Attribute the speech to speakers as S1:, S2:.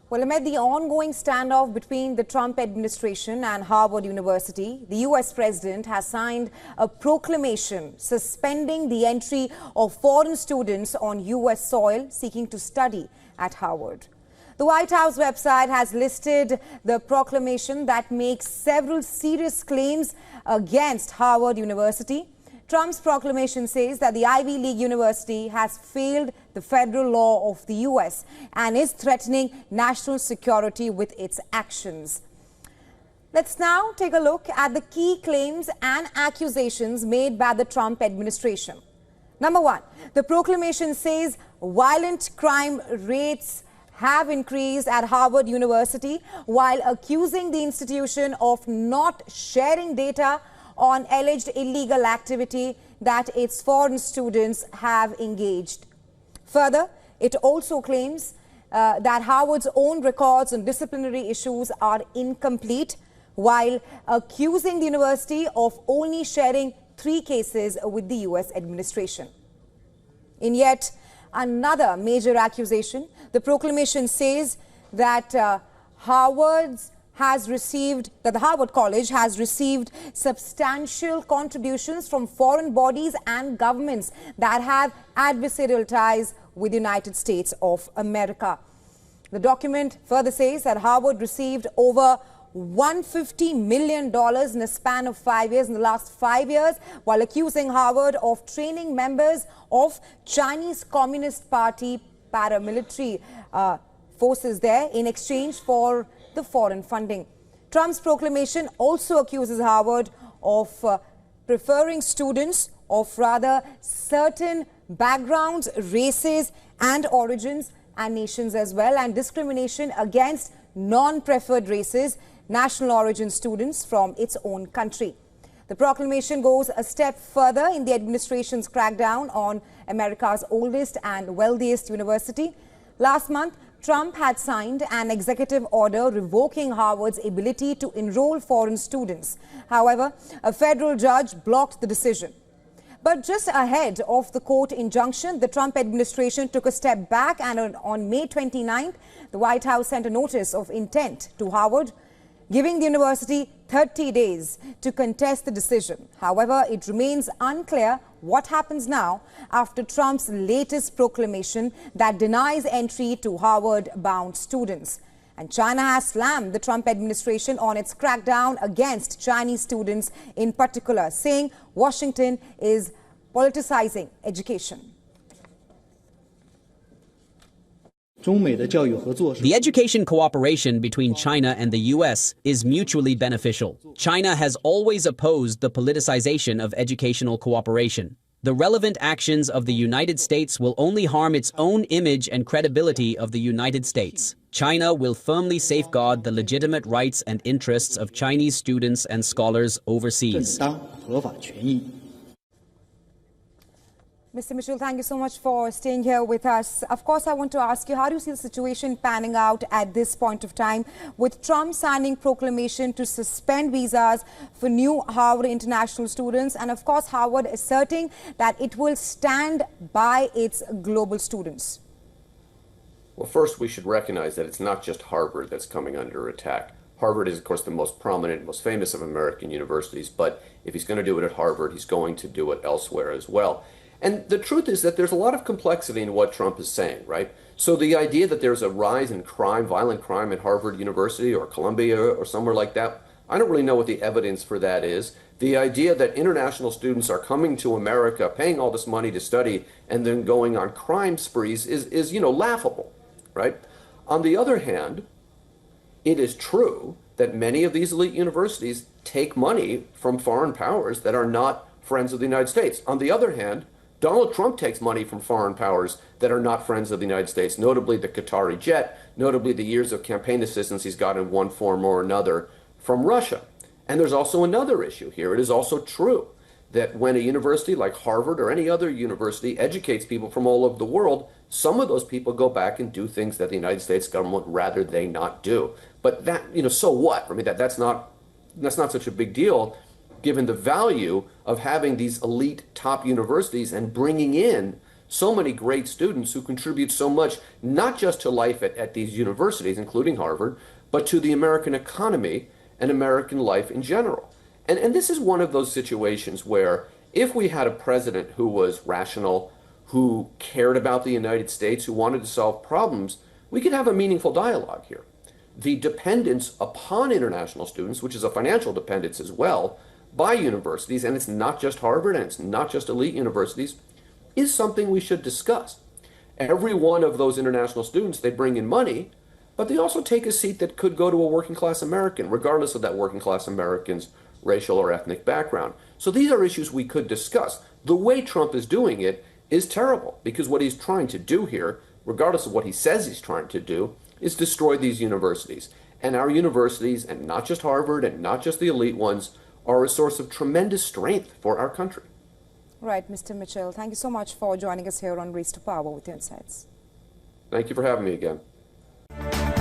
S1: Well, amid the ongoing standoff between the Trump administration and Harvard University, the U.S. president has signed a proclamation suspending the entry of foreign students on U.S. soil seeking to study at Harvard. The White House website has listed the proclamation that makes several serious claims against Harvard University. Trump's proclamation says that the Ivy League university has failed the federal law of the U.S. and is threatening national security with its actions. Let's now take a look at the key claims and accusations made by the Trump administration. Number one, the proclamation says violent crime rates have increased at Harvard University while accusing the institution of not sharing data on alleged illegal activity that its foreign students have engaged. Further, it also claims that Harvard's own records on disciplinary issues are incomplete, while accusing the university of only sharing 3 cases with the U.S. administration. In yet another major accusation, the proclamation says that the Harvard College has received substantial contributions from foreign bodies and governments that have adversarial ties with the United States of America. The document further says that Harvard received over $150 million in a span of 5 years, in the last 5 years, while accusing Harvard of training members of Chinese Communist Party paramilitary forces there in exchange for the foreign funding. Trump's proclamation also accuses Harvard of preferring students of rather certain backgrounds, races and origins and nations as well, and discrimination against non-preferred races, national origin students from its own country. The proclamation goes a step further in the administration's crackdown on America's oldest and wealthiest university. Last month, Trump had signed an executive order revoking Harvard's ability to enroll foreign students. However, a federal judge blocked the decision. But just ahead of the court injunction, the Trump administration took a step back, and on May 29th, the White House sent a notice of intent to Harvard, giving the university 30 days to contest the decision. However, it remains unclear what happens now after Trump's latest proclamation that denies entry to Harvard-bound students. And China has slammed the Trump administration on its crackdown against Chinese students in particular, saying Washington is politicizing education.
S2: The education cooperation between China and the U.S. is mutually beneficial. China has always opposed the politicization of educational cooperation. The relevant actions of the United States will only harm its own image and credibility of the United States. China will firmly safeguard the legitimate rights and interests of Chinese students and scholars overseas.
S1: Mr. Mitchell, thank you so much for staying here with us. Of course, I want to ask you, how do you see the situation panning out at this point of time with Trump signing proclamation to suspend visas for new Harvard international students, and of course Harvard asserting that it will stand by its global students?
S3: Well, first we should recognize that it's not just Harvard that's coming under attack. Harvard is, of course, the most prominent, most famous of American universities, but if he's going to do it at Harvard, he's going to do it elsewhere as well. And the truth is that there's a lot of complexity in what Trump is saying, right? So the idea that there's a rise in crime, violent crime at Harvard University or Columbia or somewhere like that, I don't really know what the evidence for that is. The idea that international students are coming to America, paying all this money to study, and then going on crime sprees is laughable, right? On the other hand, it is true that many of these elite universities take money from foreign powers that are not friends of the United States. On the other hand, Donald Trump takes money from foreign powers that are not friends of the United States, notably the Qatari jet, notably the years of campaign assistance he's got in one form or another from Russia. And there's also another issue here. It is also true that when a university like Harvard or any other university educates people from all over the world, some of those people go back and do things that the United States government would rather they not do. But that, so what? I mean, that's not such a big deal, given the value of having these elite top universities and bringing in so many great students who contribute so much, not just to life at these universities, including Harvard, but to the American economy and American life in general. And this is one of those situations where if we had a president who was rational, who cared about the United States, who wanted to solve problems, we could have a meaningful dialogue here. The dependence upon international students, which is a financial dependence as well, by universities, and it's not just Harvard and it's not just elite universities, is something we should discuss. Every one of those international students, they bring in money, but they also take a seat that could go to a working class American, regardless of that working class American's racial or ethnic background. So these are issues we could discuss. The way Trump is doing it is terrible, because what he's trying to do here, regardless of what he says he's trying to do, is destroy these universities. And our universities, and not just Harvard and not just the elite ones, are a source of tremendous strength for our country.
S1: Right, Mr. Mitchell, thank you so much for joining us here on Race to Power with your insights.
S3: Thank you for having me again.